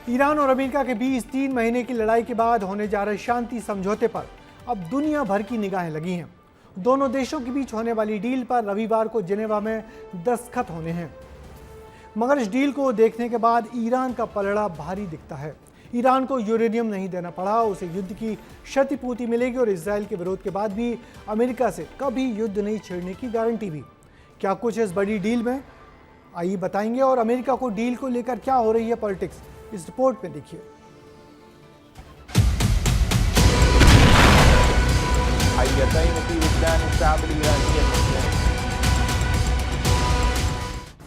Iran और America के बीच 3 महीने की लड़ाई के बाद होने जा रहे शांति समझौते पर अब दुनिया भर की निगाहें लगी हैं। दोनों देशों के बीच होने वाली डील पर रविवार को जिनेवा में दस्तखत होने हैं। मगर इस डील को देखने के बाद ईरान का पलड़ा भारी दिखता है। ईरान को यूरेनियम नहीं देना पड़ा, उसे युद्ध की क्षतिपूर्ति मिलेगी और इजरायल के विरोध के बाद भी अमेरिका से कभी युद्ध नहीं छेड़ने की गारंटी भी। क्या कुछ इस बड़ी डील में, आइए बताएंगे। और अमेरिका को डील को लेकर क्या हो रही है पॉलिटिक्स, इस रिपोर्ट में देखिए।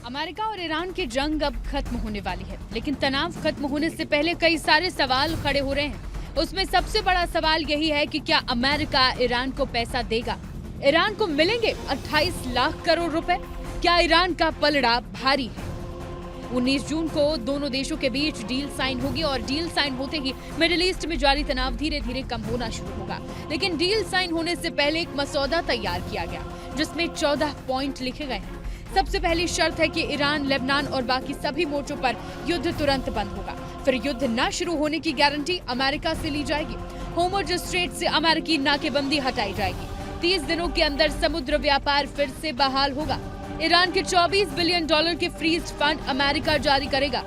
अमेरिका और ईरान की जंग अब खत्म होने वाली है, लेकिन तनाव खत्म होने से पहले कई सारे सवाल खड़े हो रहे हैं। उसमें सबसे बड़ा सवाल यही है कि क्या अमेरिका ईरान को पैसा देगा? ईरान को मिलेंगे 28 लाख करोड़ रुपए? क्या ईरान का पलड़ा भारी है? 19 जून को दोनों देशों के बीच डील साइन होगी और डील साइन होते ही मिडिल ईस्ट में जारी तनाव धीरे धीरे कम होना शुरू होगा। लेकिन डील साइन होने से पहले एक मसौदा तैयार किया गया जिसमें 14 पॉइंट लिखे गए हैं। सबसे पहली शर्त है कि ईरान, लेबनान और बाकी सभी मोर्चों पर युद्ध तुरंत बंद होगा। फिर युद्ध न शुरू होने की गारंटी अमेरिका से ली जाएगी। होर्मुज़ स्ट्रेट से अमेरिकी नाकेबंदी हटाई जाएगी। 30 दिनों के अंदर समुद्र व्यापार फिर से बहाल होगा। ईरान के $24 बिलियन के फ्रीज फंड अमेरिका जारी करेगा।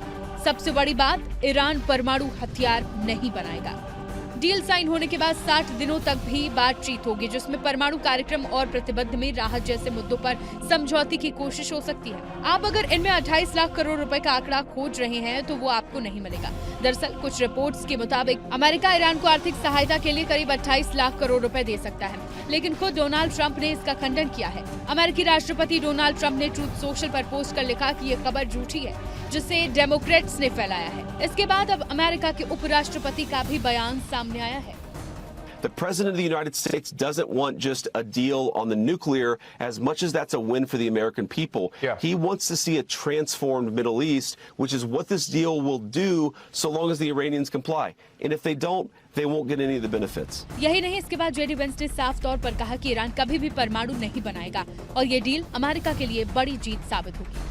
सबसे बड़ी बात, ईरान परमाणु हथियार नहीं बनाएगा। डील साइन होने के बाद 60 दिनों तक भी बातचीत होगी, जिसमें परमाणु कार्यक्रम और प्रतिबंध में राहत जैसे मुद्दों पर समझौते की कोशिश हो सकती है। आप अगर इनमें 28 लाख करोड़ रुपए का आंकड़ा खोज रहे हैं तो वो आपको नहीं मिलेगा। दरअसल कुछ रिपोर्ट्स के मुताबिक अमेरिका ईरान को आर्थिक सहायता के लिए करीब 28 लाख करोड़ रुपए दे सकता है, लेकिन खुद डोनाल्ड ट्रंप ने इसका खंडन किया है। अमेरिकी राष्ट्रपति डोनाल्ड ट्रंप ने ट्रूथ सोशल पर पोस्ट कर लिखा कि ये खबर झूठी है, जिसे डेमोक्रेट्स ने फैलाया है। इसके बाद अब अमेरिका के उपराष्ट्रपति का भी बयान सामने आया है। The President of the United States doesn't want just a deal on the nuclear as much as that's a win for the American people. Yeah. He wants to see a transformed Middle East, which is what this deal will do so long as the Iranians comply. And if they don't, they won't get any of the benefits. यही नहीं, इसके बाद JD Vance ने साफ तौर पर कहा कि ईरान कभी भी परमाणु नहीं बनाएगा और ये डील अमेरिका के लिए बड़ी जीत साबित होगी।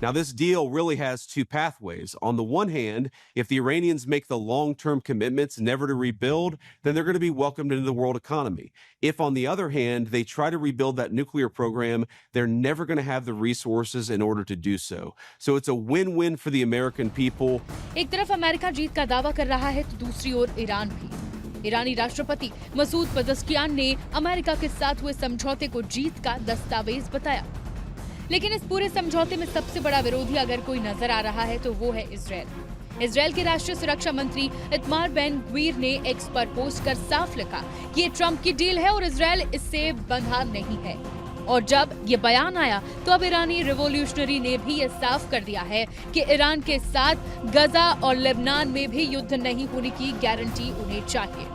Now, this deal really has two pathways. On the one hand, if the Iranians make the long-term commitments never to rebuild, then they're going to be welcomed into the world economy. If, on the other hand, they try to rebuild that nuclear program, they're never going to have the resources in order to do so. So it's a win-win for the American people. एक तरफ America जीत का दावा कर रहा है तो दूसरी ओर Iran भी। ईरानी राष्ट्रपति मसूद पेज़ेश्कियान ने अमेरिका के साथ हुए समझौते को जीत का दस्तावेज बताया। लेकिन इस पूरे समझौते में सबसे बड़ा विरोधी अगर कोई नजर आ रहा है तो वो है इजरायल। इजरायल के राष्ट्रीय सुरक्षा मंत्री इतमार बेन ग्वीर ने एक्स पर पोस्ट कर साफ लिखा कि ये ट्रंप की डील है और इजरायल इससे बंधा नहीं है। और जब ये बयान आया तो अब ईरानी रिवॉल्यूशनरी ने भी ये साफ कर दिया है कि ईरान के साथ गजा और लेबनान में भी युद्ध नहीं होने की गारंटी उन्हें चाहिए।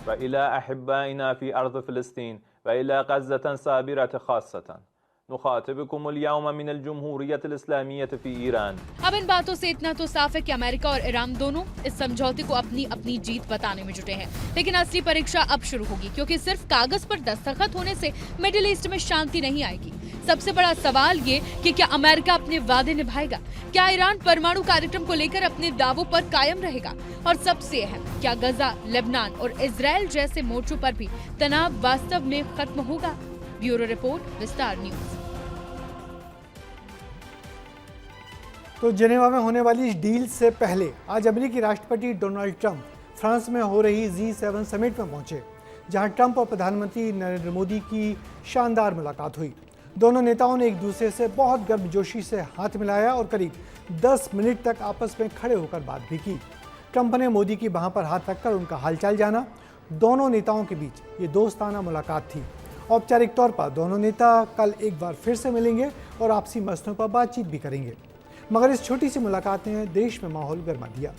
वइला अहिब्बाइना फी अर्द फिलिस्तीन वइला गज़्ज़तन साबिरत खास्सतन नुखातिबुकुम अल-यौम मिन अल-जमहूरियत अल-इस्लामिय्यत फी ईरान। अब इन बातों से इतना तो साफ है कि अमेरिका और ईरान दोनों इस समझौते को अपनी अपनी जीत बताने में जुटे हैं। लेकिन असली परीक्षा अब शुरू होगी, क्योंकि सिर्फ कागज पर दस्तखत होने से मिडिल ईस्ट में शांति नहीं आएगी। सबसे बड़ा सवाल ये कि क्या अमेरिका अपने वादे निभाएगा? क्या ईरान परमाणु कार्यक्रम को लेकर अपने दावों पर कायम रहेगा? और सबसे अहम, क्या गजा, लेबनान और इजरायल जैसे मोर्चों पर भी तनाव वास्तव में खत्म होगा? ब्यूरो रिपोर्ट, विस्तार न्यूज। तो जिनेवा में होने वाली इस डील से पहले आज अमेरिकी राष्ट्रपति डोनाल्ड ट्रंप फ्रांस में हो रही G7 समिट में पहुंचे, जहां ट्रंप और प्रधानमंत्री नरेंद्र मोदी की शानदार मुलाकात हुई। दोनों नेताओं ने एक दूसरे से बहुत गर्मजोशी से हाथ मिलाया और करीब 10 मिनट तक आपस में खड़े होकर बात भी की। ट्रंप ने मोदी की बाह पर हाथ रखकर उनका हालचाल जाना। दोनों नेताओं के बीच ये दोस्ताना मुलाकात थी। औपचारिक तौर पर दोनों नेता कल एक बार फिर से मिलेंगे और आपसी मसलों पर बातचीत भी करेंगे। मगर इस छोटी सी मुलाकात ने देश में माहौल गर्मा दिया।